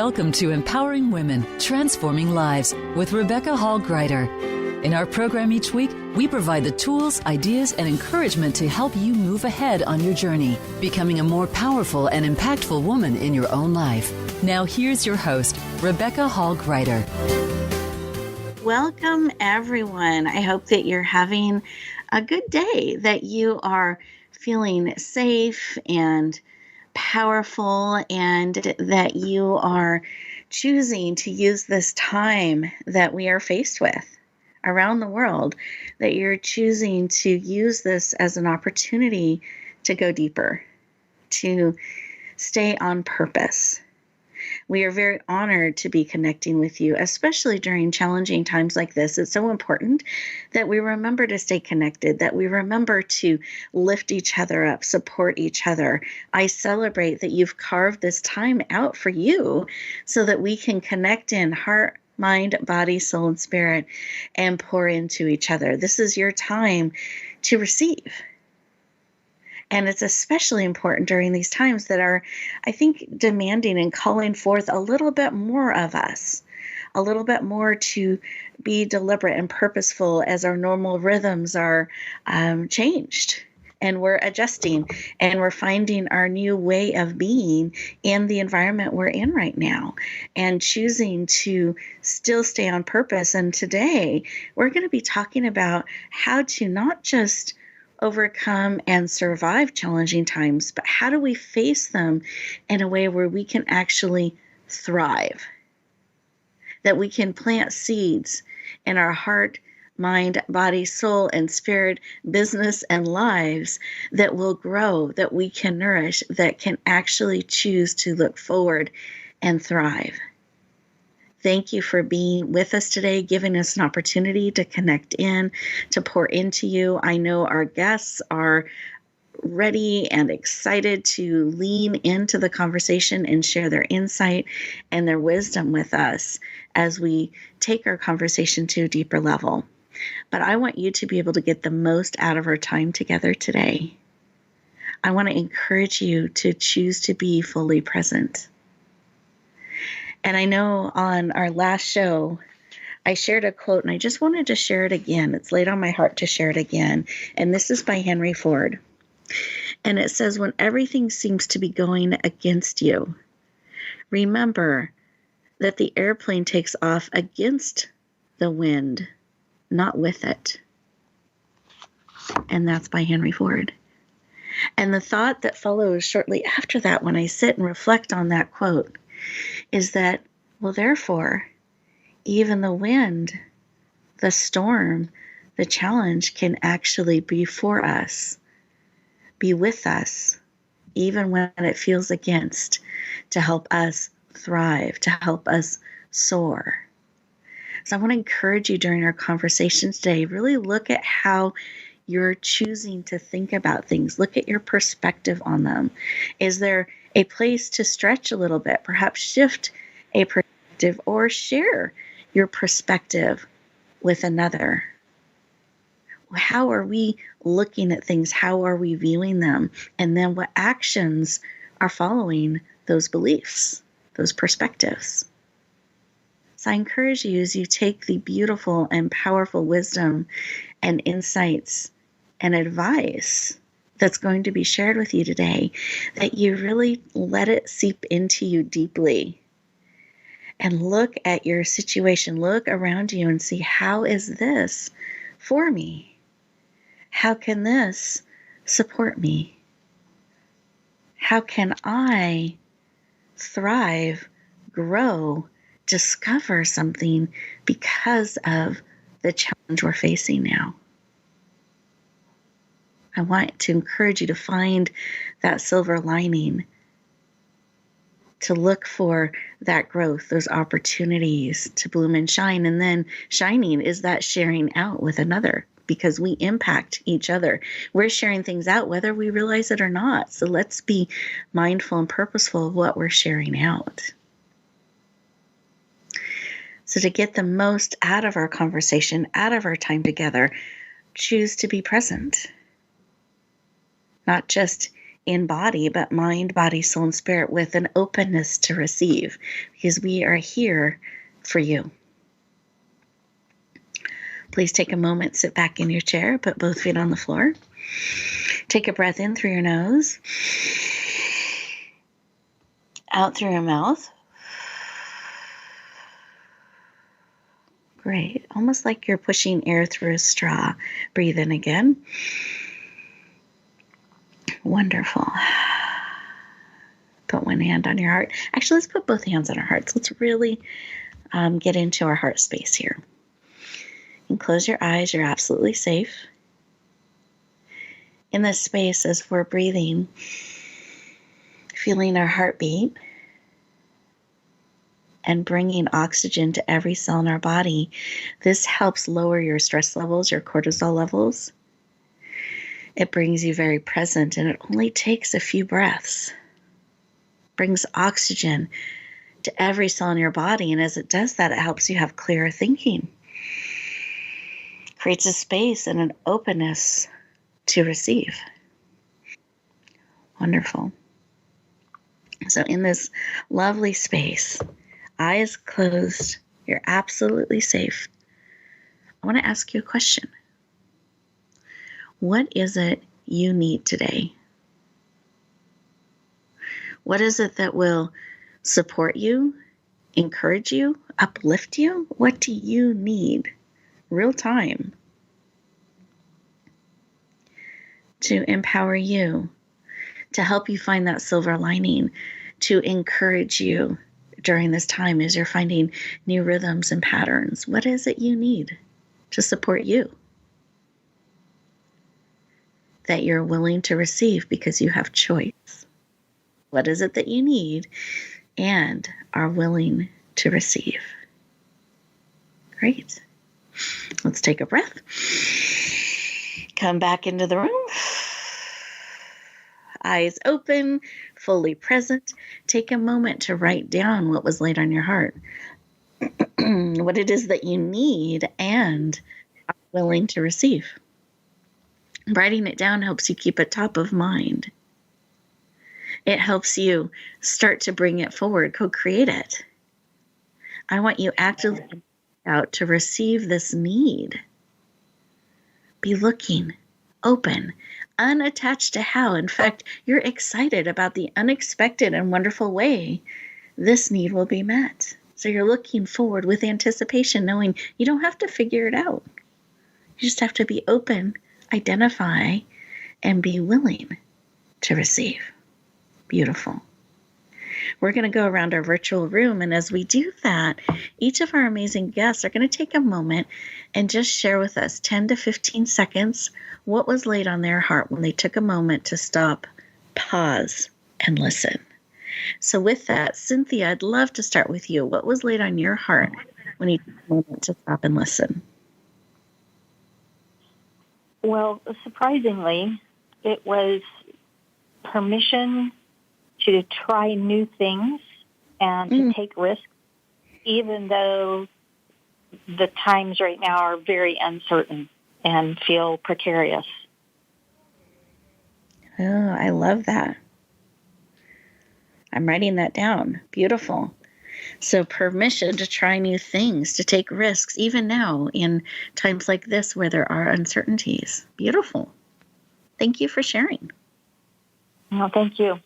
Welcome to Empowering Women, Transforming Lives with Rebecca Hall Greider. In our program each week, we provide the tools, ideas, and encouragement to help you move ahead on your journey, becoming a more powerful and impactful woman in your own life. Now here's your host, Rebecca Hall Greider. Welcome, everyone. I hope that you're having a good day, that you are feeling safe and powerful, and that you are choosing to use this time that we are faced with around the world, that you're choosing to use this as an opportunity to go deeper, to stay on purpose. We are very honored to be connecting with you, especially during challenging times like this. It's so important that we remember to stay connected, that we remember to lift each other up, support each other. I celebrate that you've carved this time out for you so that we can connect in heart, mind, body, soul, and spirit and pour into each other. This is your time to receive. And it's especially important during these times that are, I think, demanding and calling forth a little bit more of us, a little bit more to be deliberate and purposeful as our normal rhythms are changed. And we're adjusting and we're finding our new way of being in the environment we're in right now and choosing to still stay on purpose. And today we're going to be talking about how to not just overcome and survive challenging times, but how do we face them in a way where we can actually thrive, that we can plant seeds in our heart, mind, body, soul, and spirit, business, and lives that will grow, that we can nourish, that can actually choose to look forward and thrive. Thank you for being with us today, giving us an opportunity to connect in, to pour into you. I know our guests are ready and excited to lean into the conversation and share their insight and their wisdom with us as we take our conversation to a deeper level. But I want you to be able to get the most out of our time together today. I want to encourage you to choose to be fully present. And I know on our last show, I shared a quote, and I just wanted to share it again. It's laid on my heart to share it again. And this is by Henry Ford. And it says, when everything seems to be going against you, remember that the airplane takes off against the wind, not with it. And that's by Henry Ford. And the thought that follows shortly after that, when I sit and reflect on that quote, is that, well, therefore, even the wind, the storm, the challenge can actually be for us, be with us, even when it feels against, to help us thrive, to help us soar. So I want to encourage you during our conversation today, really look at how you're choosing to think about things. Look at your perspective on them. Is there a place to stretch a little bit, perhaps shift a perspective or share your perspective with another? How are we looking at things? How are we viewing them? And then what actions are following those beliefs, those perspectives? So I encourage you, as you take the beautiful and powerful wisdom and insights and advice that's going to be shared with you today, that you really let it seep into you deeply and look at your situation, look around you and see, how is this for me? How can this support me? How can I thrive, grow, discover something because of the challenge we're facing now? I want to encourage you to find that silver lining, to look for that growth, those opportunities to bloom and shine. And then shining is that sharing out with another, because we impact each other. We're sharing things out whether we realize it or not. So let's be mindful and purposeful of what we're sharing out. So to get the most out of our conversation, out of our time together, choose to be present. Not just in body, but mind, body, soul, and spirit, with an openness to receive, because we are here for you. Please take a moment, sit back in your chair, put both feet on the floor. Take a breath in through your nose, out through your mouth. Great. Almost like you're pushing air through a straw. Breathe in again. Wonderful. Put one hand on your heart. Actually, let's put both hands on our hearts. Let's really get into our heart space here. And close your eyes. You're absolutely safe. In this space, as we're breathing, feeling our heartbeat, and bringing oxygen to every cell in our body, this helps lower your stress levels, your cortisol levels. It brings you very present, and it only takes a few breaths. Brings oxygen to every cell in your body, and as it does that, it helps you have clearer thinking. Creates a space and an openness to receive. Wonderful. So in this lovely space, eyes closed, you're absolutely safe. I want to ask you a question. What is it you need today? What is it that will support you, encourage you, uplift you? What do you need real time to empower you, to help you find that silver lining, to encourage you during this time as you're finding new rhythms and patterns? What is it you need to support you that you're willing to receive because you have choice? What is it that you need and are willing to receive? Great. Let's take a breath. Come back into the room. Eyes open, fully present. Take a moment to write down what was laid on your heart, what it is that you need and are willing to receive. Writing it down helps you keep it top of mind. It helps you start to bring it forward, co-create it. I want you actively out to receive this need. Be looking, open, unattached to how. In fact, you're excited about the unexpected and wonderful way this need will be met. So you're looking forward with anticipation, knowing you don't have to figure it out. You just have to be open, identify, and be willing to receive. Beautiful. We're going to go around our virtual room, and as we do that, each of our amazing guests are going to take a moment and just share with us 10 to 15 seconds what was laid on their heart when they took a moment to stop, pause, and listen. So with that, Cynthia, I'd love to start with you. What was laid on your heart when you took a moment to stop and listen? Well, surprisingly, it was permission to try new things and to take risks, even though the times right now are very uncertain and feel precarious. Oh, I love that. I'm writing that down. Beautiful. So permission to try new things, to take risks, even now in times like this where there are uncertainties. Beautiful. Thank you for sharing. Well, thank you.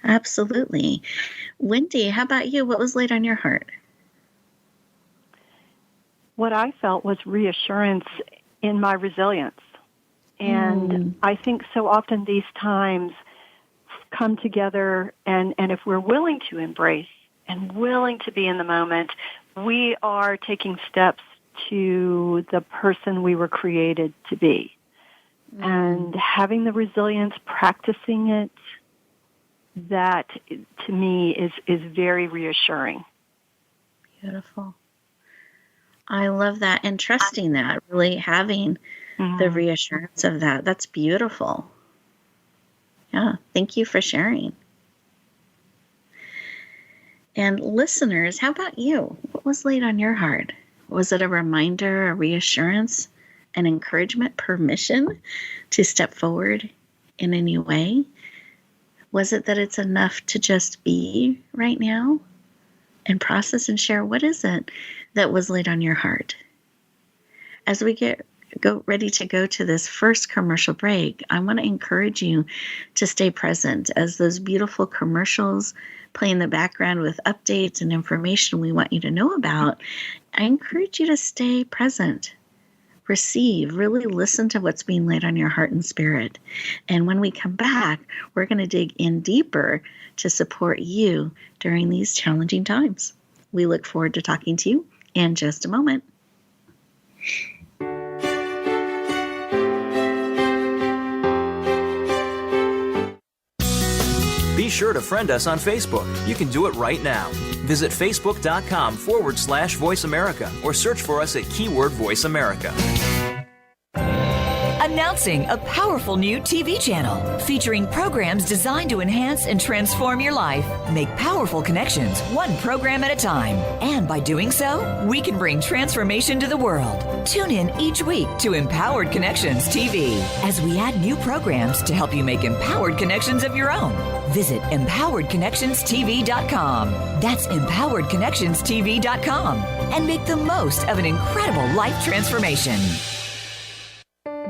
Absolutely. Wendy, how about you? What was laid on your heart? What I felt was reassurance in my resilience. And I think so often these times come together, and if we're willing to embrace and willing to be in the moment, we are taking steps to the person we were created to be. And having the resilience, practicing it, that to me is very reassuring. Beautiful. I love that, and trusting that, really having the reassurance of that. That's beautiful. Yeah, thank you for sharing. And listeners, how about you? What was laid on your heart? Was it a reminder, a reassurance, an encouragement, permission to step forward in a new way? Was it that it's enough to just be right now and process and share? What is it that was laid on your heart? As we go ready to go to this first commercial break, I want to encourage you to stay present as those beautiful commercials play in the background with updates and information we want you to know about. I encourage you to stay present. Receive, really listen to what's being laid on your heart and spirit. And when we come back, we're going to dig in deeper to support you during these challenging times. We look forward to talking to you in just a moment. Be sure to friend us on Facebook. You can do it right now. Visit facebook.com/Voice America or search for us at keyword Voice America. Announcing a powerful new TV channel featuring programs designed to enhance and transform your life. Make powerful connections, one program at a time. And by doing so, we can bring transformation to the world. Tune in each week to Empowered Connections TV as we add new programs to help you make empowered connections of your own. Visit empoweredconnectionstv.com. That's empoweredconnectionstv.com. And make the most of an incredible life transformation.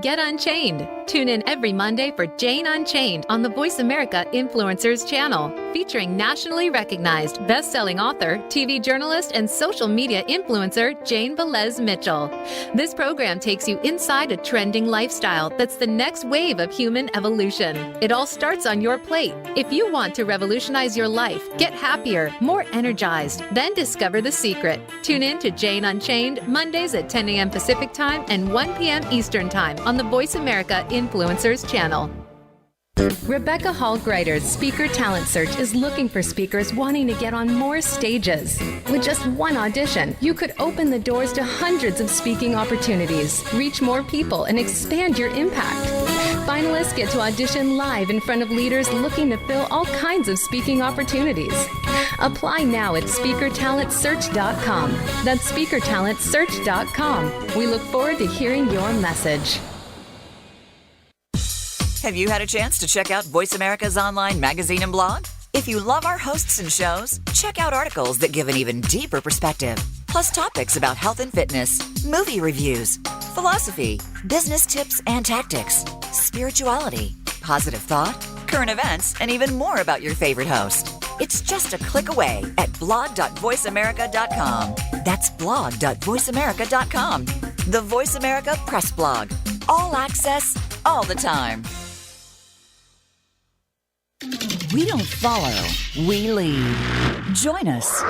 Get Unchained. Tune in every Monday for Jane Unchained on the Voice America Influencers channel, featuring nationally recognized best-selling author, TV journalist, and social media influencer Jane Velez Mitchell. This program takes you inside a trending lifestyle that's the next wave of human evolution. It all starts on your plate. If you want to revolutionize your life, get happier, more energized, then discover the secret. Tune in to Jane Unchained Mondays at 10 a.m. Pacific Time and 1 p.m. Eastern Time on the Voice America Influencers channel. Rebecca Hall Greider's Speaker Talent Search is looking for speakers wanting to get on more stages. With just one audition, you could open the doors to hundreds of speaking opportunities, reach more people, and expand your impact. Finalists get to audition live in front of leaders looking to fill all kinds of speaking opportunities. Apply now at SpeakerTalentSearch.com. That's SpeakerTalentSearch.com. We look forward to hearing your message. Have you had a chance to check out Voice America's online magazine and blog? If you love our hosts and shows, check out articles that give an even deeper perspective, plus topics about health and fitness, movie reviews, philosophy, business tips and tactics, spirituality, positive thought, current events, and even more about your favorite host. It's just a click away at blog.voiceamerica.com. That's blog.voiceamerica.com. The Voice America Press Blog. All access, all the time. We don't follow, we lead. Join us,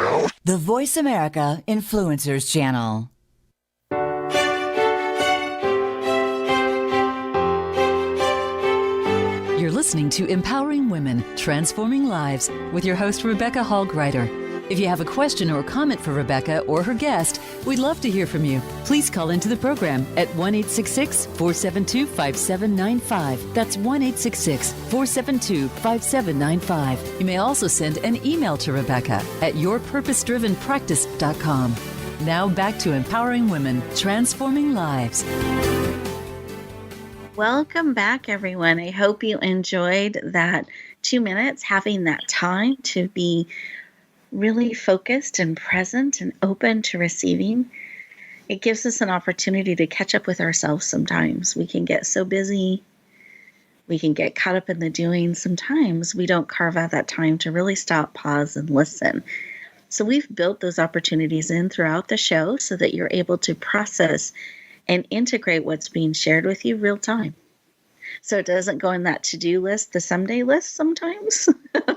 the Voice America Influencers channel. You're listening to Empowering Women, Transforming Lives with your host, Rebecca Hall Greider. If you have a question or comment for Rebecca or her guest, we'd love to hear from you. Please call into the program at 1-866-472-5795. That's 1-866-472-5795. You may also send an email to Rebecca at yourpurposedrivenpractice.com. Now back to Empowering Women, Transforming Lives. Welcome back, everyone. I hope you enjoyed that 2 minutes, having that time to be really focused and present and open to receiving. It gives us an opportunity to catch up with ourselves sometimes. We can get so busy. We can get caught up in the doing. Sometimes we don't carve out that time to really stop, pause, and listen. So we've built those opportunities in throughout the show so that you're able to process and integrate what's being shared with you real time. So it doesn't go in that to-do list, the someday list sometimes,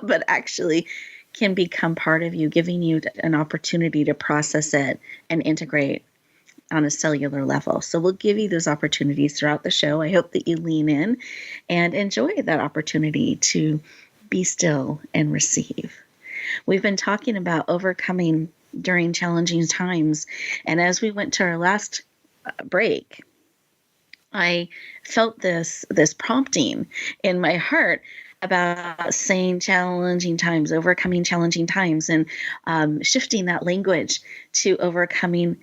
but actually can become part of you, giving you an opportunity to process it and integrate on a cellular level. So we'll give you those opportunities throughout the show. I hope that you lean in and enjoy that opportunity to be still and receive. We've been talking about overcoming during challenging times. And as we went to our last break, I felt this prompting in my heart about saying challenging times, overcoming challenging times, and shifting that language to overcoming.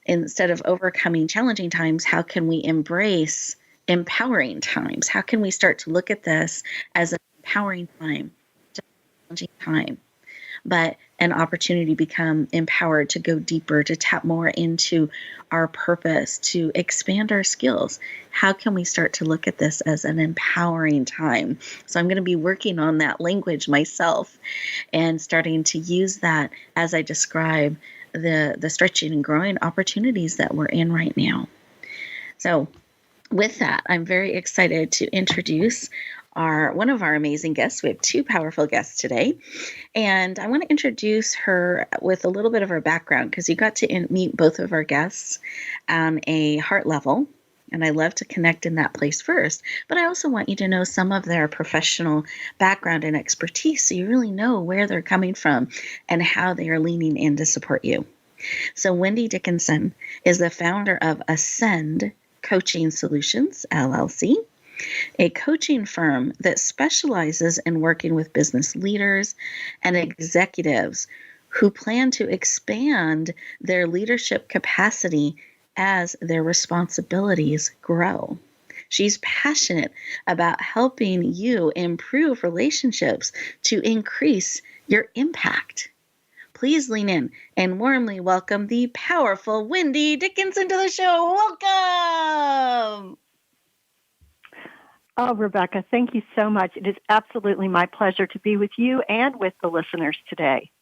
Instead of overcoming challenging times, how can we embrace empowering times? How can we start to look at this as an empowering time, just a challenging time, but an opportunity to become empowered, to go deeper, to tap more into our purpose, to expand our skills. How can we start to look at this as an empowering time? So I'm going to be working on that language myself and starting to use that as I describe the stretching and growing opportunities that we're in right now. So with that, I'm very excited to introduce one of our amazing guests. We have two powerful guests today, and I want to introduce her with a little bit of her background, because you got to meet both of our guests on a heart level, and I love to connect in that place first, but I also want you to know some of their professional background and expertise, so you really know where they're coming from and how they are leaning in to support you. So Wendy Dickinson is the founder of Ascend Coaching Solutions, LLC, a coaching firm that specializes in working with business leaders and executives who plan to expand their leadership capacity as their responsibilities grow. She's passionate about helping you improve relationships to increase your impact. Please lean in and warmly welcome the powerful Wendy Dickinson to the show. Welcome! Oh, Rebecca, thank you so much. It is absolutely my pleasure to be with you and with the listeners today.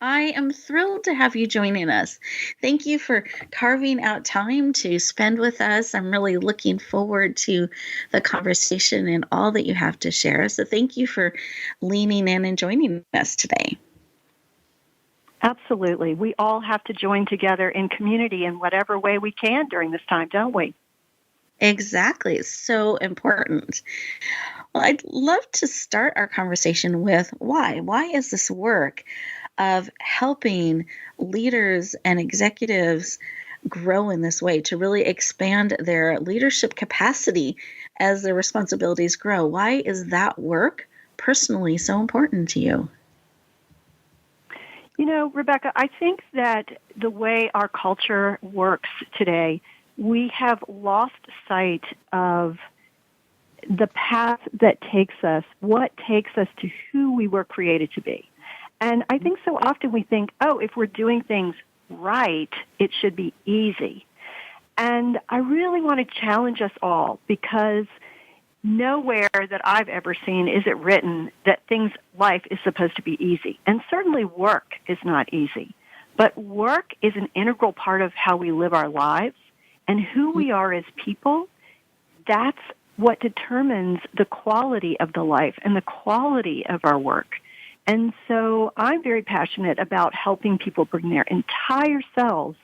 I am thrilled to have you joining us. Thank you for carving out time to spend with us. I'm really looking forward to the conversation and all that you have to share. So thank you for leaning in and joining us today. Absolutely. We all have to join together in community in whatever way we can during this time, don't we? Exactly. It's so important. Well, I'd love to start our conversation with why. Why is this work of helping leaders and executives grow in this way, to really expand their leadership capacity as their responsibilities grow? Why is that work personally so important to you? You know, Rebecca, I think that the way our culture works today, we have lost sight of the path that takes us, what takes us to who we were created to be. And I think so often we think, oh, if we're doing things right, it should be easy. And I really want to challenge us all, because nowhere that I've ever seen is it written that life is supposed to be easy. And certainly work is not easy. But work is an integral part of how we live our lives, and who we are as people. That's what determines the quality of the life and the quality of our work. And so I'm very passionate about helping people bring their entire selves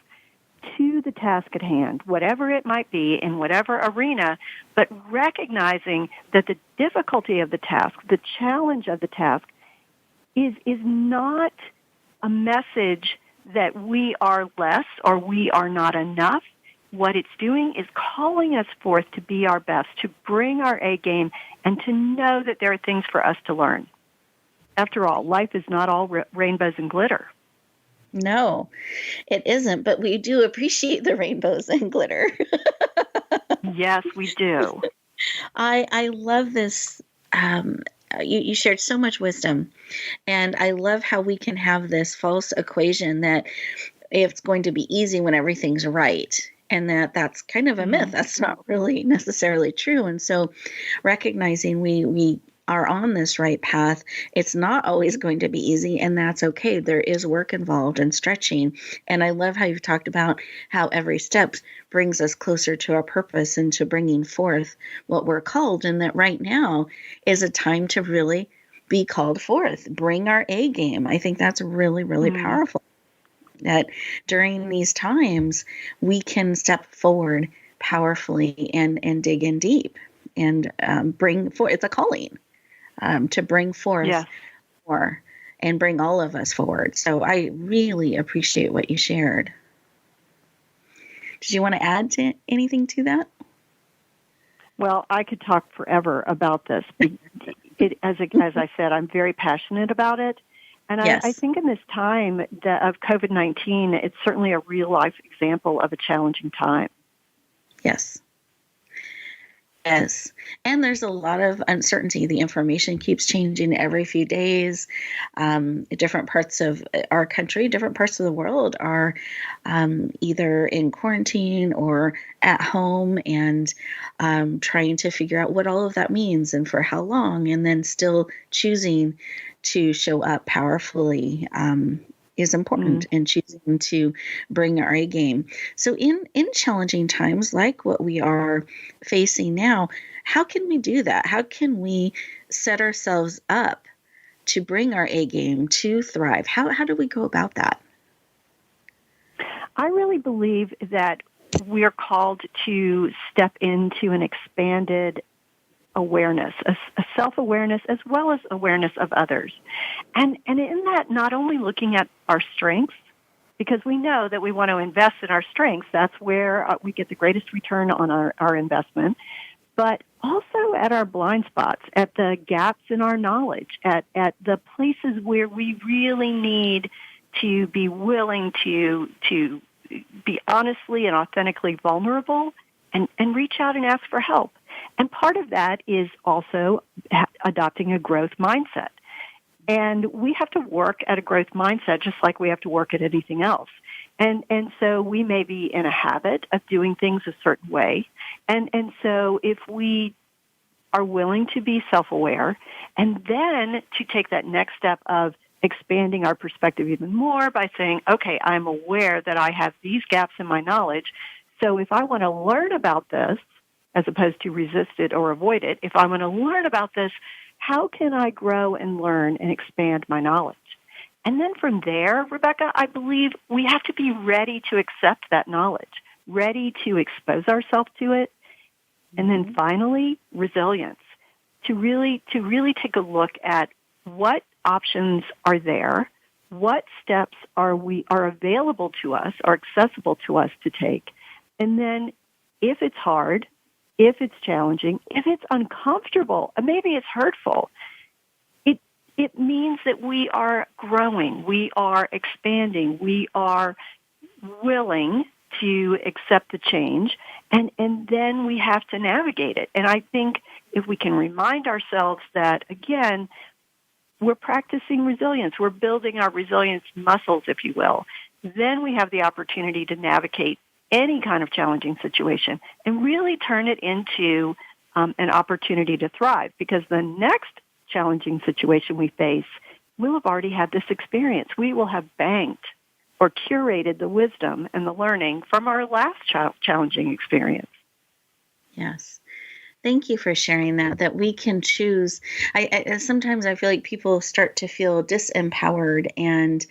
to the task at hand, whatever it might be, in whatever arena, but recognizing that the difficulty of the task, the challenge of the task, is not a message that we are less or we are not enough. What it's doing is calling us forth to be our best, to bring our A game, and to know that there are things for us to learn. After all, life is not all rainbows and glitter. No, it isn't, but we do appreciate the rainbows and glitter. Yes, we do. I love this. You shared so much wisdom, and I love how we can have this false equation that it's going to be easy when everything's right, and that's kind of a myth. That's not really necessarily true. And so recognizing we are on this right path, it's not always going to be easy, and that's okay. There is work involved and stretching. And I love how you've talked about how every step brings us closer to our purpose and to bringing forth what we're called, and that right now is a time to really be called forth, bring our A game. I think that's really, really powerful, that during these times we can step forward powerfully and dig in deep and bring forth. It's a calling. To bring forth more and bring all of us forward. So I really appreciate what you shared. Did you want to add to anything to that? Well, I could talk forever about this. As I said, I'm very passionate about it. And Yes. I think in this time of COVID-19, it's certainly a real-life example of a challenging time. Yes. Yes. And there's a lot of uncertainty. The information keeps changing every few days. Different parts of our country, different parts of the world are either in quarantine or at home and trying to figure out what all of that means and for how long, and then still choosing to show up powerfully. Is important in choosing to bring our A game. So in challenging times like what we are facing now, how can we do that? How can we set ourselves up to bring our A game to thrive? How do we go about that? I really believe that we're called to step into an expanded awareness, a self-awareness as well as awareness of others. And in that, not only looking at our strengths, because we know that we want to invest in our strengths, that's where we get the greatest return on our investment, but also at our blind spots, at the gaps in our knowledge, at the places where we really need to be willing to be honestly and authentically vulnerable and reach out and ask for help. And part of that is also adopting a growth mindset. And we have to work at a growth mindset just like we have to work at anything else. And so we may be in a habit of doing things a certain way. And so if we are willing to be self-aware and then to take that next step of expanding our perspective even more by saying, okay, I'm aware that I have these gaps in my knowledge. So if I want to learn about this, as opposed to resist it or avoid it, if I want to learn about this, how can I grow and learn and expand my knowledge? And then from there, Rebecca, I believe we have to be ready to accept that knowledge, ready to expose ourselves to it. And then finally, resilience, to really take a look at what options are there, what steps are available to us, are accessible to us to take. And then if it's hard, if it's challenging, if it's uncomfortable, and maybe it's hurtful, it means that we are growing, we are expanding, we are willing to accept the change, and then we have to navigate it. And I think if we can remind ourselves that, again, we're practicing resilience, we're building our resilience muscles, if you will, then we have the opportunity to navigate any kind of challenging situation and really turn it into an opportunity to thrive, because the next challenging situation we face, we'll have already had this experience. We will have banked or curated the wisdom and the learning from our last challenging experience. Yes. Thank you for sharing that we can choose. Sometimes I feel like people start to feel disempowered and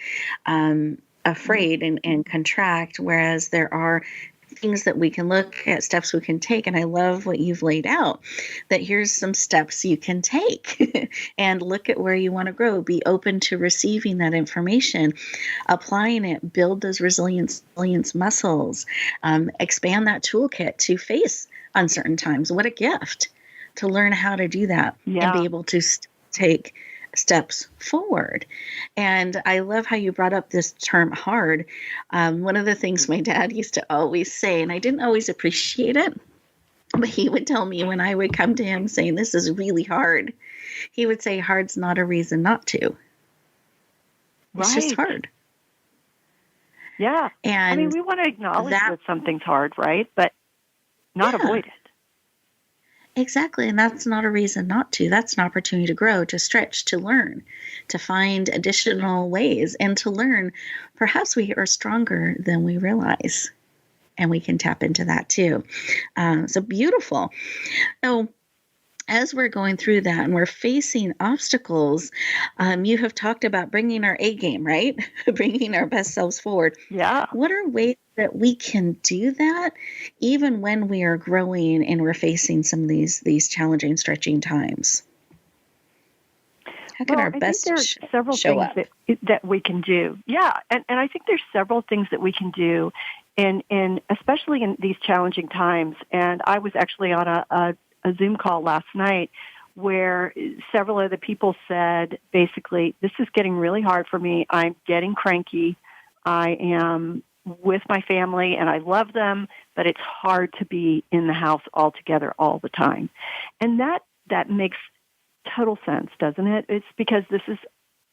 afraid and contract, whereas there are things that we can look at, steps we can take. And I love what you've laid out, that here's some steps you can take and look at where you want to grow. Be open to receiving that information, applying it, build those resilience muscles, expand that toolkit to face uncertain times. What a gift to learn how to do that and be able to take steps forward. And I love how you brought up this term hard. One of the things my dad used to always say, and I didn't always appreciate it, but he would tell me when I would come to him saying, this is really hard, he would say, hard's not a reason not to. It's just hard. Yeah. And I mean, we want to acknowledge that something's hard, right? But not avoid it. Exactly. And that's not a reason not to. That's an opportunity to grow, to stretch, to learn, to find additional ways, and to learn perhaps we are stronger than we realize. And we can tap into that too. So beautiful. So as we're going through that and we're facing obstacles, you have talked about bringing our A game, right? Bringing our best selves forward. Yeah. What are ways that we can do that even when we are growing and we're facing some of these challenging, stretching times? How can our best I think there are several show things up? that we can do. Yeah, and I think there's several things that we can do, and especially in these challenging times. And I was actually on a Zoom call last night where several of the people said, basically, this is getting really hard for me. I'm getting cranky. I am with my family and I love them, but it's hard to be in the house all together all the time. And that makes total sense, doesn't it? It's because this is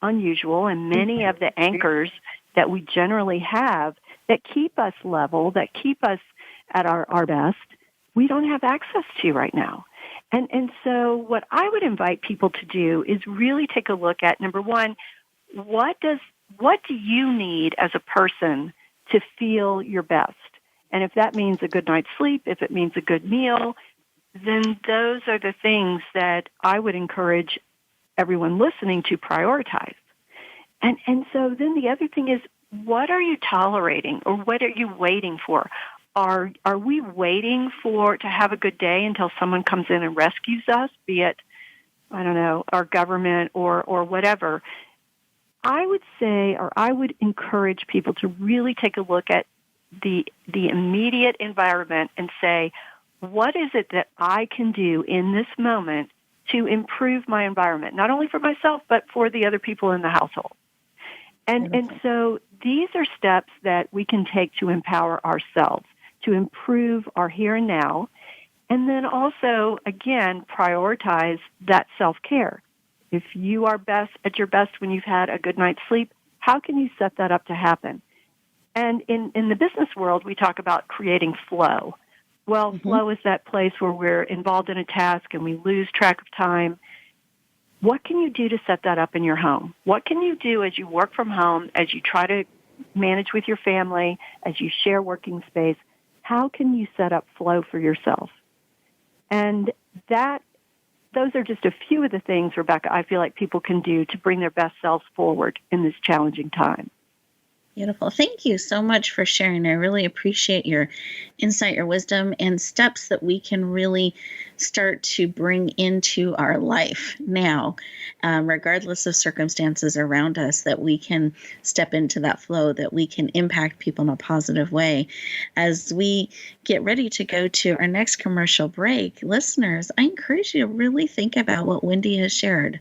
unusual, and many of the anchors that we generally have that keep us level, that keep us at our best, we don't have access to right now. And so what I would invite people to do is really take a look at, number one, what do you need as a person to feel your best? And if that means a good night's sleep, if it means a good meal, then those are the things that I would encourage everyone listening to prioritize. And so then the other thing is, what are you tolerating, or what are you waiting for? Are we waiting to have a good day until someone comes in and rescues us, be it, I don't know, our government or whatever? I would say, or I would encourage people to really take a look at the immediate environment and say, what is it that I can do in this moment to improve my environment, not only for myself, but for the other people in the household? And so these are steps that we can take to empower ourselves, to improve our here and now, and then also, again, prioritize that self-care. If you are at your best when you've had a good night's sleep, how can you set that up to happen? And in the business world, we talk about creating flow. Well, flow is that place where we're involved in a task and we lose track of time. What can you do to set that up in your home? What can you do as you work from home, as you try to manage with your family, as you share working space? How can you set up flow for yourself? And those are just a few of the things, Rebecca, I feel like people can do to bring their best selves forward in this challenging time. Beautiful. Thank you so much for sharing. I really appreciate your insight, your wisdom, and steps that we can really start to bring into our life now, regardless of circumstances around us, that we can step into that flow, that we can impact people in a positive way. As we get ready to go to our next commercial break, listeners, I encourage you to really think about what Wendy has shared.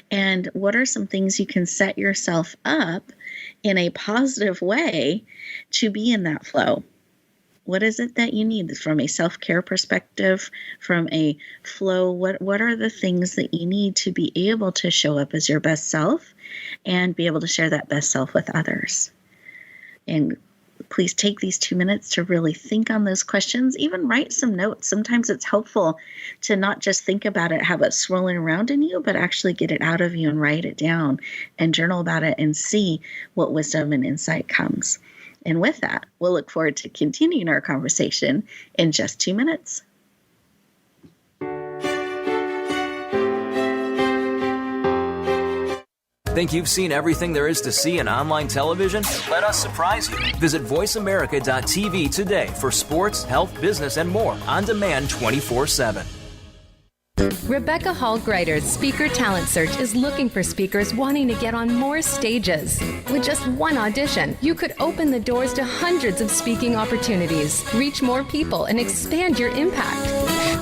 And what are some things you can set yourself up in a positive way to be in that flow? What is it that you need from a self-care perspective, from a flow? What are the things that you need to be able to show up as your best self and be able to share that best self with others? And please take these 2 minutes to really think on those questions, even write some notes. Sometimes it's helpful to not just think about it, have it swirling around in you, but actually get it out of you and write it down and journal about it and see what wisdom and insight comes. And with that, we'll look forward to continuing our conversation in just 2 minutes. Think you've seen everything there is to see in online television? Let us surprise you. Visit voiceamerica.tv today for sports, health, business, and more on demand 24/7. Rebecca Hall Greider's Speaker Talent Search is looking for speakers wanting to get on more stages. With just one audition, you could open the doors to hundreds of speaking opportunities, reach more people, and expand your impact.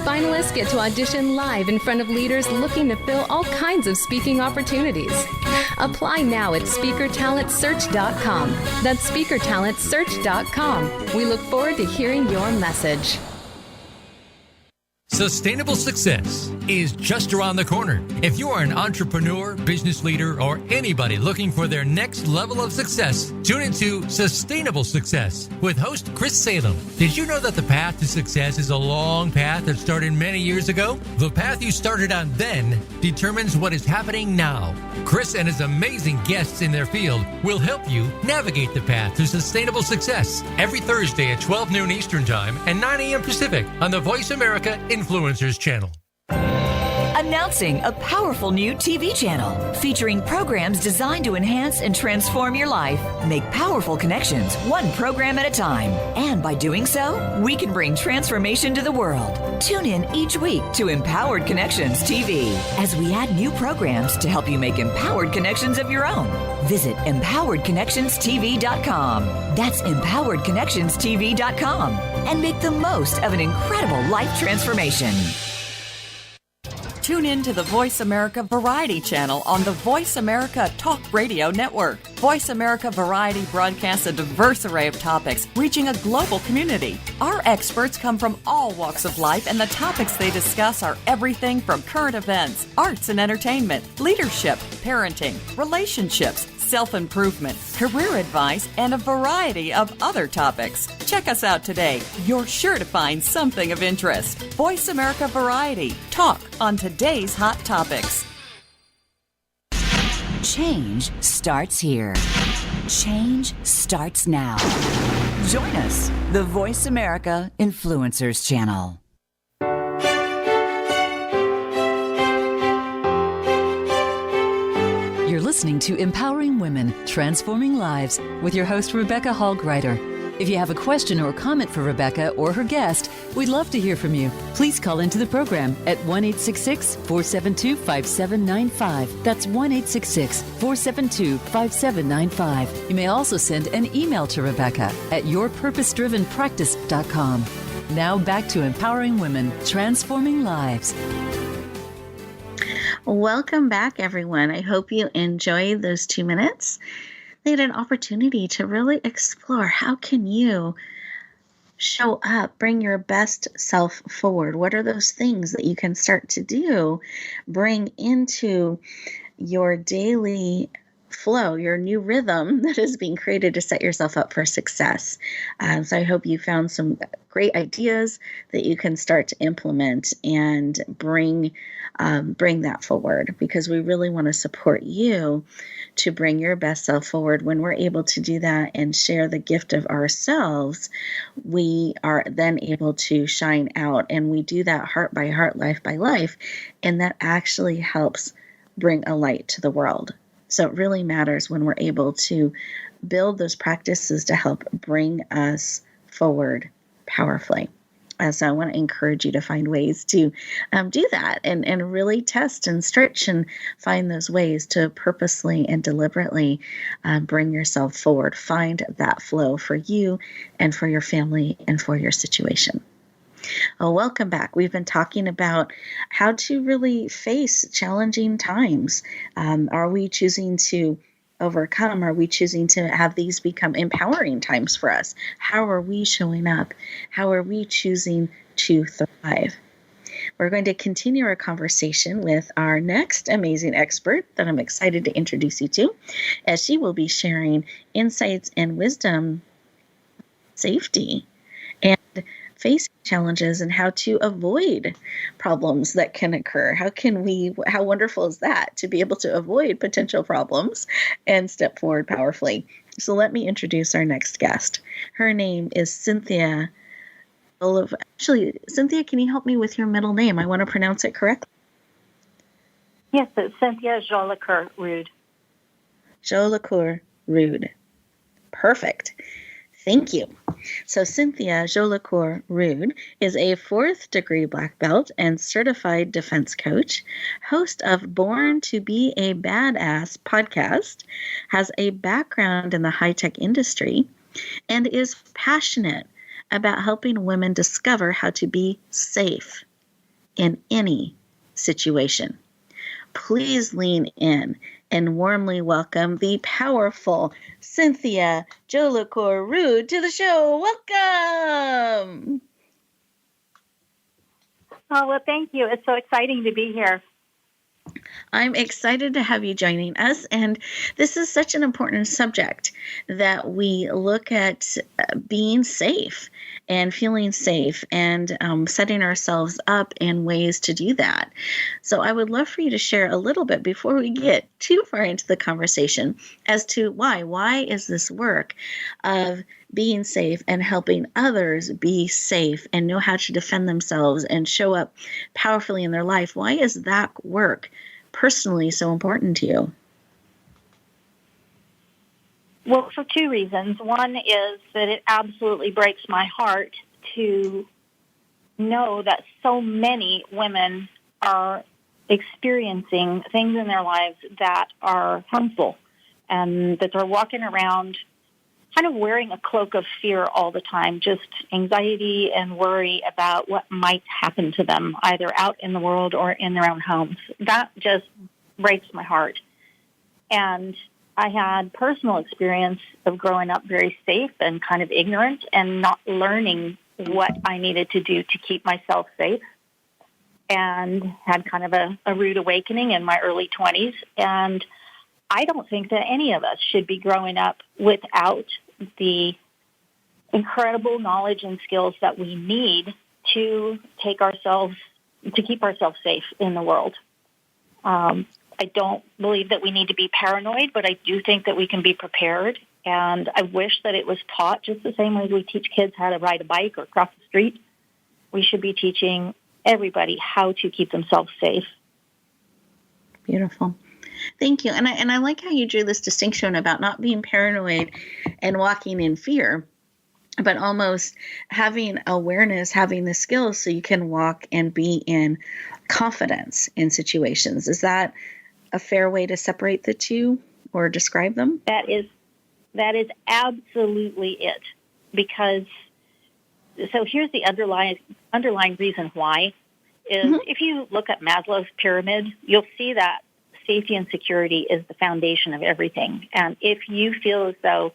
Finalists get to audition live in front of leaders looking to fill all kinds of speaking opportunities. Apply now at SpeakerTalentSearch.com. That's SpeakerTalentSearch.com. We look forward to hearing your message. Sustainable success is just around the corner. If you are an entrepreneur, business leader, or anybody looking for their next level of success, tune into Sustainable Success with host Chris Salem. Did you know that the path to success is a long path that started many years ago? The path you started on then determines what is happening now. Chris and his amazing guests in their field will help you navigate the path to sustainable success every Thursday at 12 noon Eastern Time and 9 a.m. Pacific on the Voice America Influencers Channel. Announcing a powerful new TV channel featuring programs designed to enhance and transform your life. Make powerful connections, one program at a time. And by doing so, we can bring transformation to the world. Tune in each week to Empowered Connections TV as we add new programs to help you make empowered connections of your own. Visit EmpoweredConnectionsTV.com. That's EmpoweredConnectionsTV.com. And make the most of an incredible life transformation. tune in to the Voice America Variety channel on the Voice America Talk Radio Network. Voice America Variety broadcasts a diverse array of topics, reaching a global community. Our experts come from all walks of life, and the topics they discuss are everything from current events, arts and entertainment, leadership, parenting, relationships, self-improvement, career advice, and a variety of other topics. Check us out today. You're sure to find something of interest. Voice America Variety. Talk on today's hot topics. Change starts here. Change starts now. Join us, the Voice America Influencers Channel. You're listening to Empowering Women, Transforming Lives with your host, Rebecca Hall-Gruyter. If you have a question or comment for Rebecca or her guest, we'd love to hear from you. Please call into the program at 1-866-472-5795. That's 1-866-472-5795. You may also send an email to Rebecca at yourpurposedrivenpractice.com. Now back to Empowering Women, Transforming Lives. Welcome back, everyone. I hope you enjoyed those 2 minutes. They had an opportunity to really explore how can you show up, bring your best self forward. What are those things that you can start to do, bring into your daily flow, your new rhythm that is being created to set yourself up for success. So I hope you found some great ideas that you can start to implement and bring that forward, because we really want to support you to bring your best self forward. When we're able to do that and share the gift of ourselves, we are then able to shine out, and we do that heart by heart, life by life, and that actually helps bring a light to the world. So it really matters when we're able to build those practices to help bring us forward powerfully. So I want to encourage you to find ways to do that and really test and stretch and find those ways to purposely and deliberately bring yourself forward. Find that flow for you and for your family and for your situation. Well, welcome back. We've been talking about how to really face challenging times. Are we choosing to overcome? Are we choosing to have these become empowering times for us? How are we showing up? How are we choosing to thrive? We're going to continue our conversation with our next amazing expert that I'm excited to introduce you to, as she will be sharing insights and wisdom, safety, and facing challenges and how to avoid problems that can occur. How wonderful is that to be able to avoid potential problems and step forward powerfully? So let me introduce our next guest. Her name is Cynthia. Actually, Cynthia, can you help me with your middle name? I want to pronounce it correctly. Yes, it's Cynthia Jolicoeur-Rude. Jolicoeur-Rude. Perfect. Thank you. So Cynthia Jolicoeur-Rude is a 4th degree black belt and certified defense coach, host of Born to Be a Badass podcast, has a background in the high-tech industry, and is passionate about helping women discover how to be safe in any situation. Please lean in and warmly welcome the powerful Cynthia Jolicoeur-Rude to the show. Welcome. Oh, well, thank you. It's so exciting to be here. I'm excited to have you joining us, and this is such an important subject that we look at being safe and feeling safe and setting ourselves up in ways to do that. So I would love for you to share a little bit before we get too far into the conversation as to why. Why is this work of being safe and helping others be safe and know how to defend themselves and show up powerfully in their life? Why is that work personally so important to you? Well, for 2 reasons. One is that it absolutely breaks my heart to know that so many women are experiencing things in their lives that are harmful and that they're walking around kind of wearing a cloak of fear all the time, just anxiety and worry about what might happen to them, either out in the world or in their own homes. That just breaks my heart. And I had personal experience of growing up very safe and kind of ignorant and not learning what I needed to do to keep myself safe, and had kind of a rude awakening in my early 20s. And I don't think that any of us should be growing up without the incredible knowledge and skills that we need to keep ourselves safe in the world. I don't believe that we need to be paranoid, but I do think that we can be prepared. And I wish that it was taught just the same way we teach kids how to ride a bike or cross the street. We should be teaching everybody how to keep themselves safe. Beautiful. Thank you. And I like how you drew this distinction about not being paranoid and walking in fear, but almost having awareness, having the skills so you can walk and be in confidence in situations. Is that a fair way to separate the two or describe them? That is absolutely it. Because, so here's the underlying reason why is if you look at Maslow's pyramid, you'll see that safety and security is the foundation of everything. And if you feel as though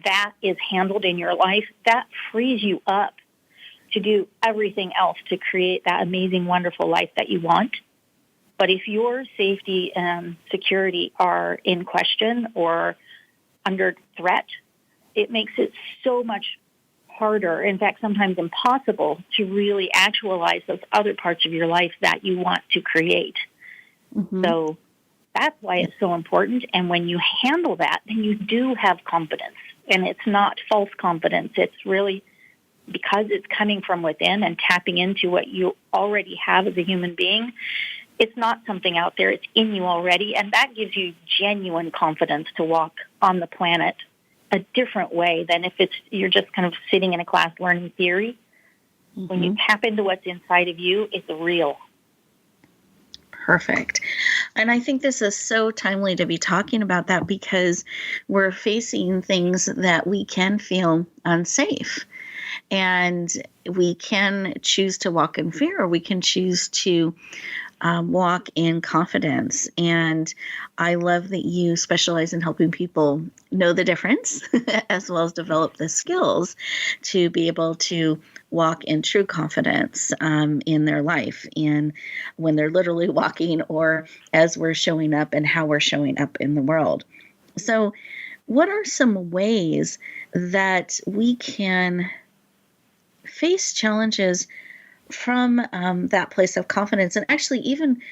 that is handled in your life, that frees you up to do everything else to create that amazing, wonderful life that you want. But if your safety and security are in question or under threat, it makes it so much harder, in fact, sometimes impossible, to really actualize those other parts of your life that you want to create. So that's why it's so important. And when you handle that, then you do have confidence. And it's not false confidence. It's really because it's coming from within and tapping into what you already have as a human being. It's not something out there. It's in you already. And that gives you genuine confidence to walk on the planet a different way than if you're just kind of sitting in a class learning theory. When you tap into what's inside of you, it's real. Perfect. And I think this is so timely to be talking about that because we're facing things that we can feel unsafe. And we can choose to walk in fear, or we can choose to walk in confidence. And I love that you specialize in helping people know the difference as well as develop the skills to be able to walk in true confidence in their life, and when they're literally walking or as we're showing up and how we're showing up in the world. So what are some ways that we can face challenges from that place of confidence and actually even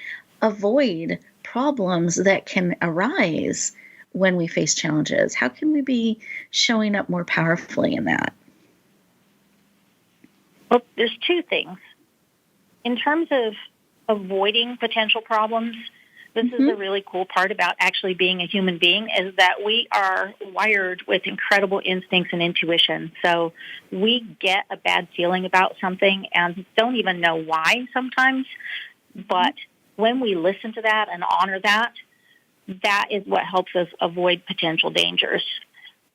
avoid problems that can arise when we face challenges? How can we be showing up more powerfully in that? Well, there's two things. In terms of avoiding potential problems, this is the really cool part about actually being a human being, is that we are wired with incredible instincts and intuition. So we get a bad feeling about something and don't even know why sometimes. But when we listen to that and honor that, that is what helps us avoid potential dangers.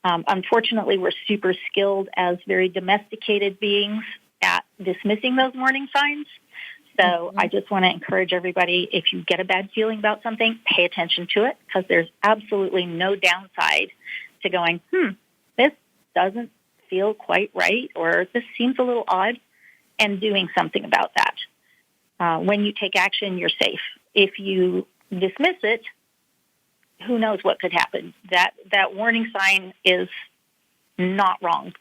Unfortunately, we're super skilled as very domesticated beings at dismissing those warning signs. So I just want to encourage everybody, if you get a bad feeling about something, pay attention to it, because there's absolutely no downside to going, this doesn't feel quite right, or this seems a little odd, and doing something about that. When you take action, you're safe. If you dismiss it, who knows what could happen. That warning sign is not wrong.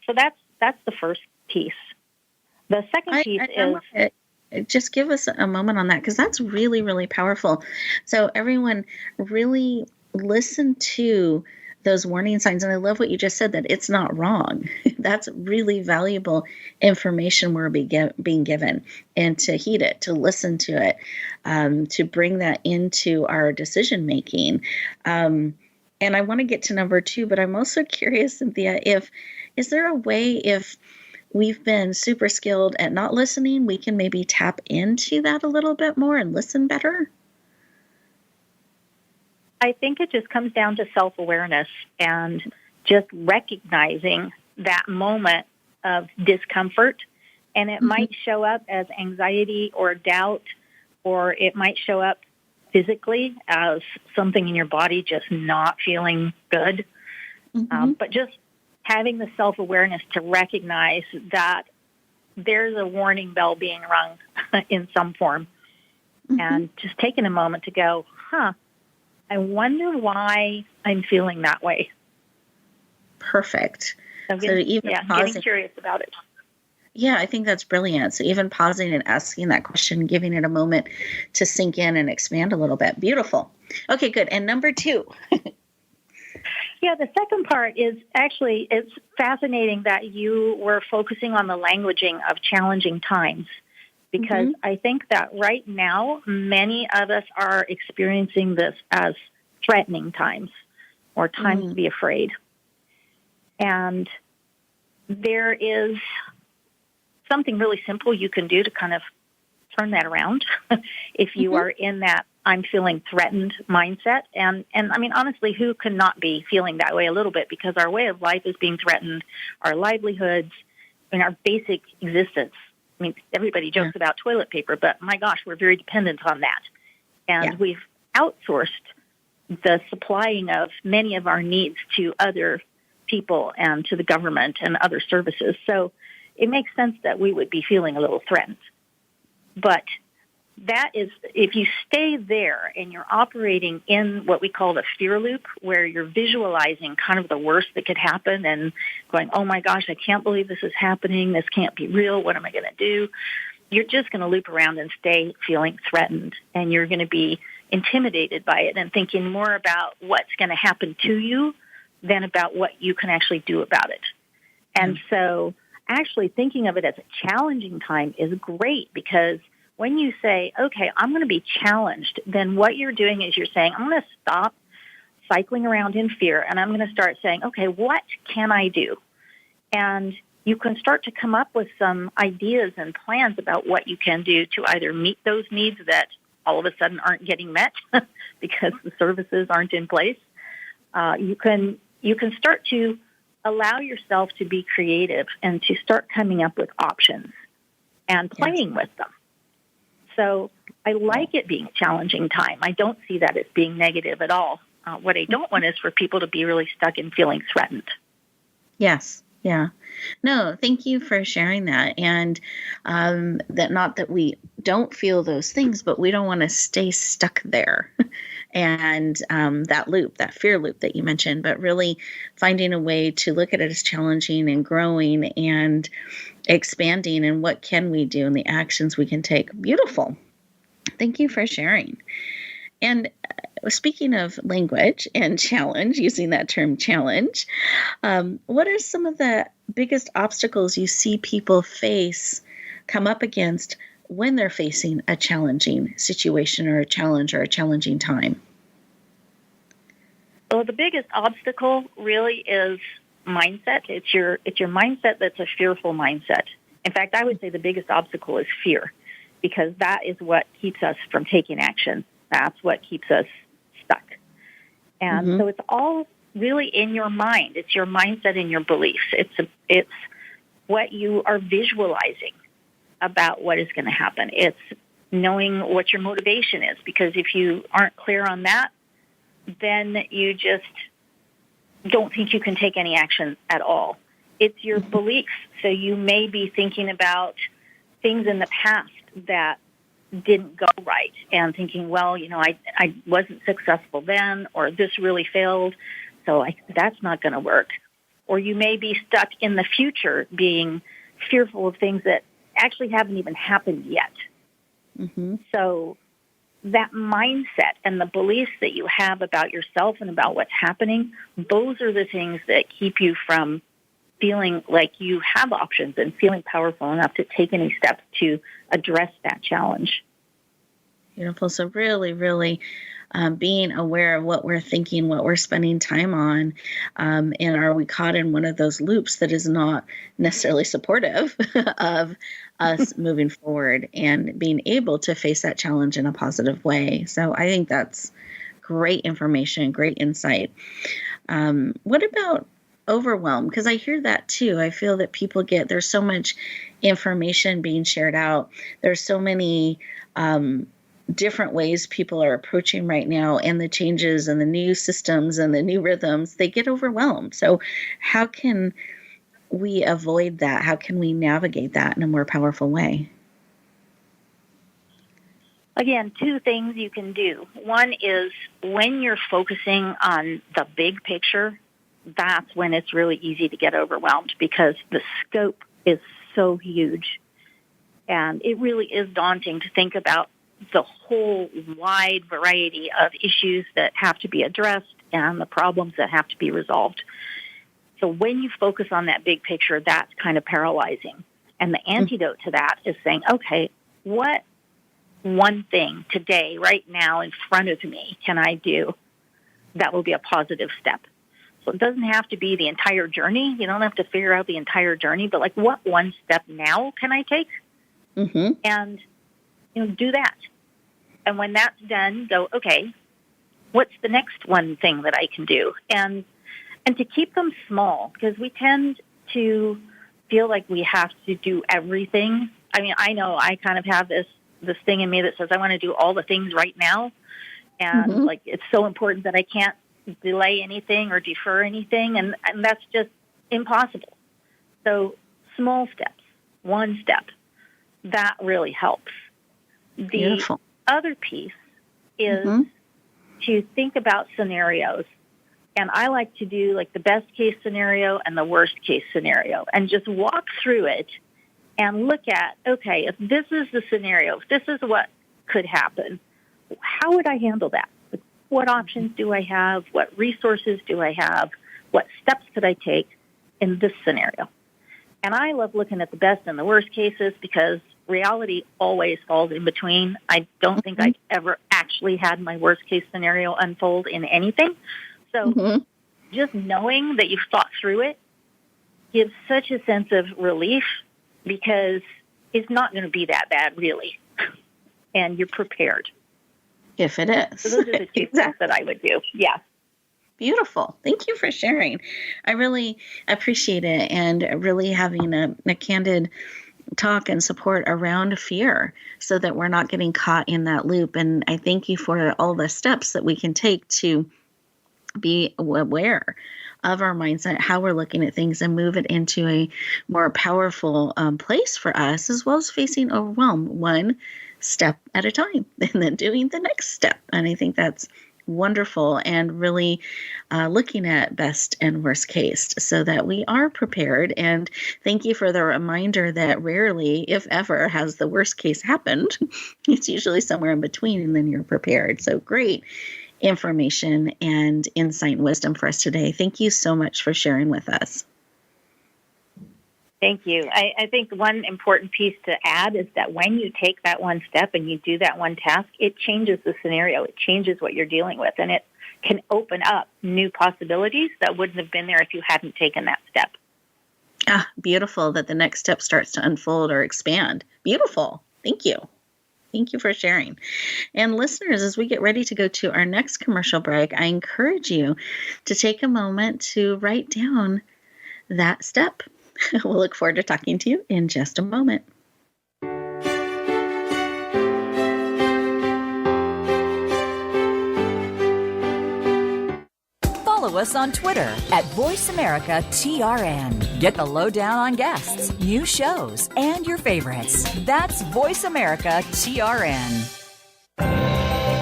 So that's the first piece. The second piece is... Just give us a moment on that, because that's really, really powerful. So everyone really listen to those warning signs. And I love what you just said, that it's not wrong. That's really valuable information we're being given, and to heed it, to listen to it, to bring that into our decision making. And I want to get to number 2, but I'm also curious, Cynthia, is there a way, if we've been super skilled at not listening, we can maybe tap into that a little bit more and listen better? I think it just comes down to self-awareness and just recognizing that moment of discomfort. And it might show up as anxiety or doubt, or it might show up physically as something in your body just not feeling good. But just having the self-awareness to recognize that there's a warning bell being rung in some form. And just taking a moment to go, I wonder why I'm feeling that way. Perfect. So getting curious about it. Yeah, I think that's brilliant. So even pausing and asking that question, giving it a moment to sink in and expand a little bit. Beautiful. Okay, good. And number 2. Yeah, the second part is actually, it's fascinating that you were focusing on the languaging of challenging times, because I think that right now, many of us are experiencing this as threatening times or times to be afraid. And there is something really simple you can do to kind of turn that around if you are in that I'm feeling threatened mindset. And I mean, honestly, who cannot be feeling that way a little bit, because our way of life is being threatened, our livelihoods, and our basic existence. I mean, everybody jokes about toilet paper, but my gosh, we're very dependent on that. And we've outsourced the supplying of many of our needs to other people and to the government and other services. So it makes sense that we would be feeling a little threatened. But that is, if you stay there and you're operating in what we call the fear loop, where you're visualizing kind of the worst that could happen and going, oh my gosh, I can't believe this is happening. This can't be real. What am I going to do? You're just going to loop around and stay feeling threatened. And you're going to be intimidated by it and thinking more about what's going to happen to you than about what you can actually do about it. And so actually thinking of it as a challenging time is great, because when you say, okay, I'm going to be challenged, then what you're doing is you're saying, I'm going to stop cycling around in fear, and I'm going to start saying, okay, what can I do? And you can start to come up with some ideas and plans about what you can do to either meet those needs that all of a sudden aren't getting met because the services aren't in place. You can start to allow yourself to be creative and to start coming up with options and playing with them. So I like it being a challenging time. I don't see that as being negative at all. What I don't want is for people to be really stuck in feeling threatened. Yes. Yeah. No, thank you for sharing that. And that not that we don't feel those things, but we don't want to stay stuck there. And that loop, that fear loop that you mentioned, but really finding a way to look at it as challenging and growing and expanding, and what can we do and the actions we can take. Beautiful. Thank you for sharing. And speaking of language and challenge, using that term challenge, what are some of the biggest obstacles you see people come up against when they're facing a challenging situation or a challenge or a challenging time? Well, the biggest obstacle really is mindset. It's your mindset that's a fearful mindset. In fact, I would say the biggest obstacle is fear, because that is what keeps us from taking action. That's what keeps us stuck. And so it's all really in your mind. It's your mindset and your beliefs. It's what you are visualizing about what is going to happen. It's knowing what your motivation is, because if you aren't clear on that, then you just don't think you can take any action at all. It's your beliefs. So you may be thinking about things in the past that didn't go right and thinking, well, I wasn't successful then, or this really failed, so that's not going to work. Or you may be stuck in the future being fearful of things that actually haven't even happened yet. So that mindset and the beliefs that you have about yourself and about what's happening, those are the things that keep you from feeling like you have options and feeling powerful enough to take any steps to address that challenge. Beautiful. So really, really being aware of what we're thinking, what we're spending time on, and are we caught in one of those loops that is not necessarily supportive of us moving forward and being able to face that challenge in a positive way. So I think that's great information, great insight. What about overwhelmed, because I hear that too. I feel that there's so much information being shared out. There's so many different ways people are approaching right now, and the changes and the new systems and the new rhythms, they get overwhelmed. So how can we avoid that? How can we navigate that in a more powerful way? Again, two things you can do. One is when you're focusing on the big picture, that's when it's really easy to get overwhelmed, because the scope is so huge. And it really is daunting to think about the whole wide variety of issues that have to be addressed and the problems that have to be resolved. So when you focus on that big picture, that's kind of paralyzing. And the antidote to that is saying, okay, what one thing today, right now, in front of me can I do that will be a positive step? So it doesn't have to be the entire journey. You don't have to figure out the entire journey, but like, what one step now can I take? Mm-hmm. And, do that. And when that's done, go, okay, what's the next one thing that I can do? And to keep them small, because we tend to feel like we have to do everything. I mean, I know I kind of have this thing in me that says I want to do all the things right now. And like, it's so important that I can't delay anything or defer anything. And that's just impossible. So small steps, one step, that really helps. Beautiful. The other piece is to think about scenarios. And I like to do like the best case scenario and the worst case scenario, and just walk through it and look at, okay, if this is the scenario, if this is what could happen, how would I handle that? What options do I have? What resources do I have? What steps could I take in this scenario? And I love looking at the best and the worst cases, because reality always falls in between. I don't think I've ever actually had my worst case scenario unfold in anything. So just knowing that you've thought through it gives such a sense of relief, because it's not going to be that bad, really. And you're prepared. If it is. So those are the two things that I would do. Yeah. Beautiful. Thank you for sharing. I really appreciate it, and really having a candid talk and support around fear, so that we're not getting caught in that loop. And I thank you for all the steps that we can take to be aware of our mindset, how we're looking at things, and move it into a more powerful place for us, as well as facing overwhelm one step at a time, and then doing the next step. And I think that's wonderful, and really looking at best and worst case, so that we are prepared. And thank you for the reminder that rarely, if ever, has the worst case happened. It's usually somewhere in between, and then you're prepared. So great information and insight and wisdom for us today. Thank you so much for sharing with us. Thank you. I think one important piece to add is that when you take that one step and you do that one task, it changes the scenario. It changes what you're dealing with, and it can open up new possibilities that wouldn't have been there if you hadn't taken that step. Ah, beautiful that the next step starts to unfold or expand. Beautiful. Thank you. Thank you for sharing. And listeners, as we get ready to go to our next commercial break, I encourage you to take a moment to write down that step. We'll look forward to talking to you in just a moment. Follow us on Twitter at VoiceAmericaTRN. Get the lowdown on guests, new shows, and your favorites. That's VoiceAmericaTRN.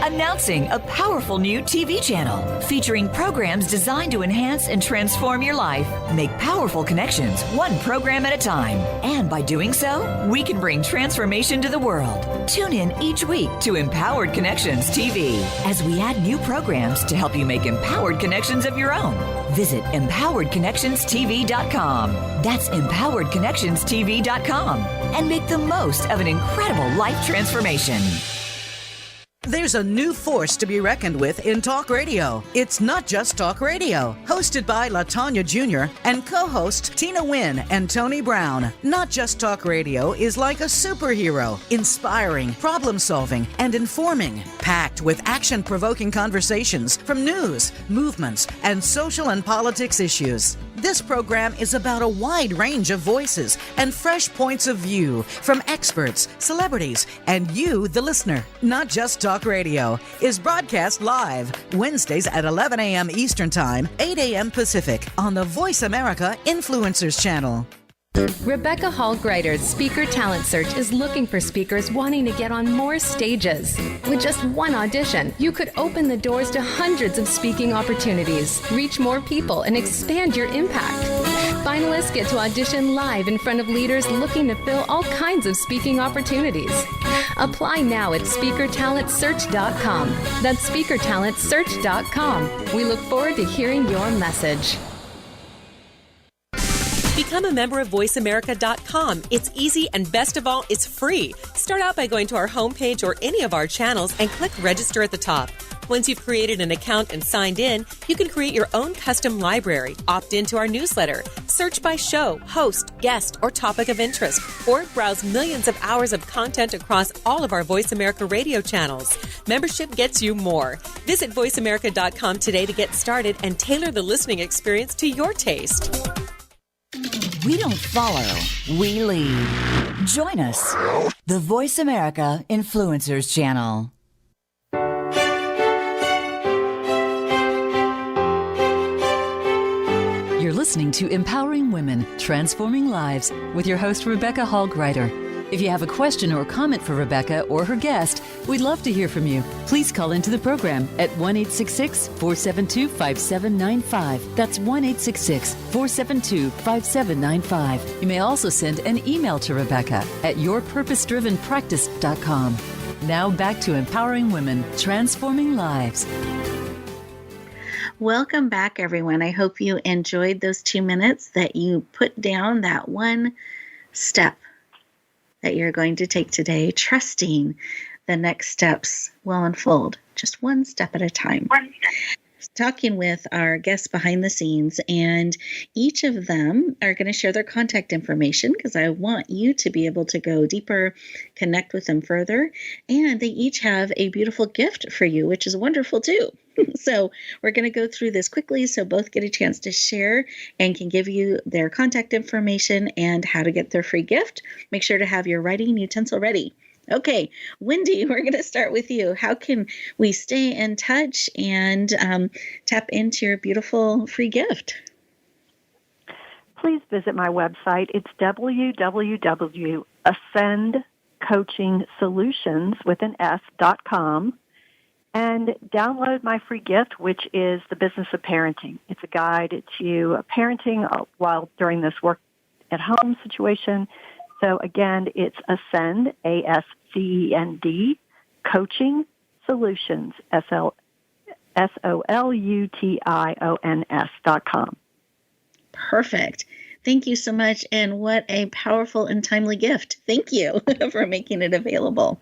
Announcing a powerful new TV channel featuring programs designed to enhance and transform your life. Make powerful connections, one program at a time. And by doing so, we can bring transformation to the world. Tune in each week to Empowered Connections TV as we add new programs to help you make empowered connections of your own. Visit EmpoweredConnectionsTV.com. That's EmpoweredConnectionsTV.com. And make the most of an incredible life transformation. There's a new force to be reckoned with in talk radio. It's Not Just Talk Radio, hosted by LaTanya Jr. and co-hosts Tina Wynn and Tony Brown. Not Just Talk Radio is like a superhero, inspiring, problem-solving, and informing, packed with action-provoking conversations from news, movements, and social and politics issues. This program is about a wide range of voices and fresh points of view from experts, celebrities, and you, the listener. Not Just Talk Radio is broadcast live Wednesdays at 11 a.m. Eastern Time, 8 a.m. Pacific on the Voice America Influencers Channel. Rebecca Hall Greider's Speaker Talent Search is looking for speakers wanting to get on more stages. With just one audition, you could open the doors to hundreds of speaking opportunities, reach more people, and expand your impact. Finalists get to audition live in front of leaders looking to fill all kinds of speaking opportunities. Apply now at SpeakerTalentSearch.com. That's SpeakerTalentSearch.com. We look forward to hearing your message. Become a member of VoiceAmerica.com. It's easy, and best of all, it's free. Start out by going to our homepage or any of our channels and click Register at the top. Once you've created an account and signed in, you can create your own custom library, opt into our newsletter, search by show, host, guest, or topic of interest, or browse millions of hours of content across all of our Voice America radio channels. Membership gets you more. Visit VoiceAmerica.com today to get started and tailor the listening experience to your taste. We don't follow, we lead. Join us, the Voice America Influencers Channel. You're listening to Empowering Women, Transforming Lives with your host, Rebecca Hall Greider. If you have a question or comment for Rebecca or her guest, we'd love to hear from you. Please call into the program at 1-866-472-5795. That's 1-866-472-5795. You may also send an email to Rebecca at yourpurposedrivenpractice.com. Now back to Empowering Women, Transforming Lives. Welcome back, everyone. I hope you enjoyed those 2 minutes, that you put down that one step that you're going to take today, trusting the next steps will unfold, just one step at a time. Talking with our guests behind the scenes, and each of them are going to share their contact information because I want you to be able to go deeper, connect with them further, and they each have a beautiful gift for you, which is wonderful too. So we're going to go through this quickly so both get a chance to share and can give you their contact information and how to get their free gift. Make sure to have your writing utensil ready. Okay, Wendy, we're going to start with you. How can we stay in touch and tap into your beautiful free gift? Please visit my website. It's www.ascendcoachingsolutions.com and download my free gift, which is The Business of Parenting. It's a guide to parenting while during this work at home situation. So again, it's Ascend, ASCEND, Coaching Solutions, SOLUTIONS.com. Perfect. Thank you so much. And what a powerful and timely gift. Thank you for making it available.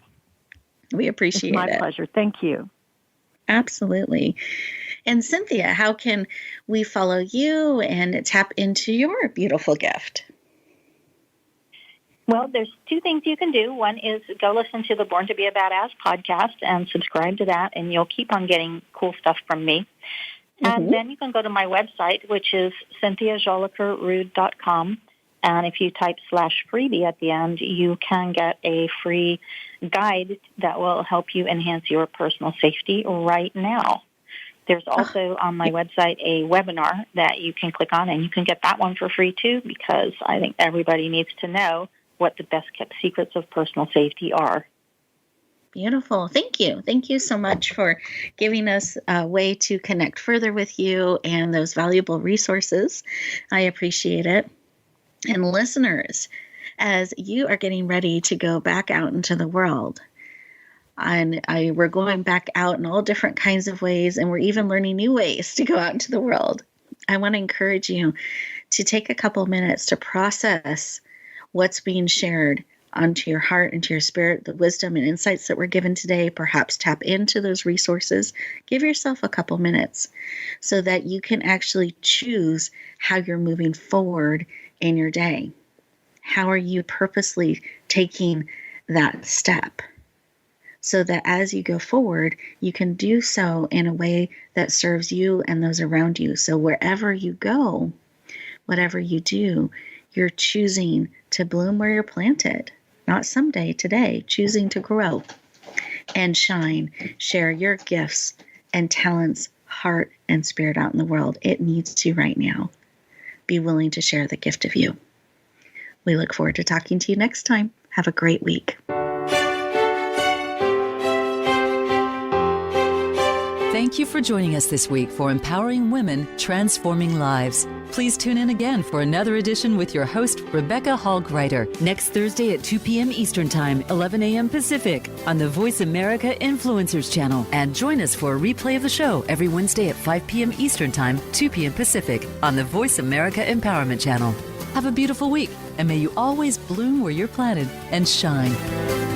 We appreciate it. It's my pleasure. Thank you. Absolutely. And Cynthia, how can we follow you and tap into your beautiful gift? Well, there's two things you can do. One is go listen to the Born to be a Badass podcast and subscribe to that, and you'll keep on getting cool stuff from me. And then you can go to my website, which is CynthiaJolicoeur-Rude.com. And if you type /freebie at the end, you can get a free guide that will help you enhance your personal safety right now. There's also on my website a webinar that you can click on, and you can get that one for free too, because I think everybody needs to know what the best kept secrets of personal safety are. Beautiful. Thank you. Thank you so much for giving us a way to connect further with you and those valuable resources. I appreciate it. And listeners, as you are getting ready to go back out into the world, and we're going back out in all different kinds of ways, and we're even learning new ways to go out into the world, I want to encourage you to take a couple minutes to process what's being shared onto your heart and to your spirit, the wisdom and insights that were given today. Perhaps tap into those resources. Give yourself a couple minutes so that you can actually choose how you're moving forward in your day. How are you purposely taking that step so that as you go forward, you can do so in a way that serves you and those around you. So wherever you go, whatever you do, you're choosing to bloom where you're planted. Not someday, today, choosing to grow and shine. Share your gifts and talents, heart and spirit out in the world. It needs to right now. Be willing to share the gift of you. We look forward to talking to you next time. Have a great week. Thank you for joining us this week for Empowering Women, Transforming Lives. Please tune in again for another edition with your host, Rebecca Hall-Gruyter, next Thursday at 2 p.m. Eastern Time, 11 a.m. Pacific, on the Voice America Influencers channel. And join us for a replay of the show every Wednesday at 5 p.m. Eastern Time, 2 p.m. Pacific, on the Voice America Empowerment channel. Have a beautiful week, and may you always bloom where you're planted and shine.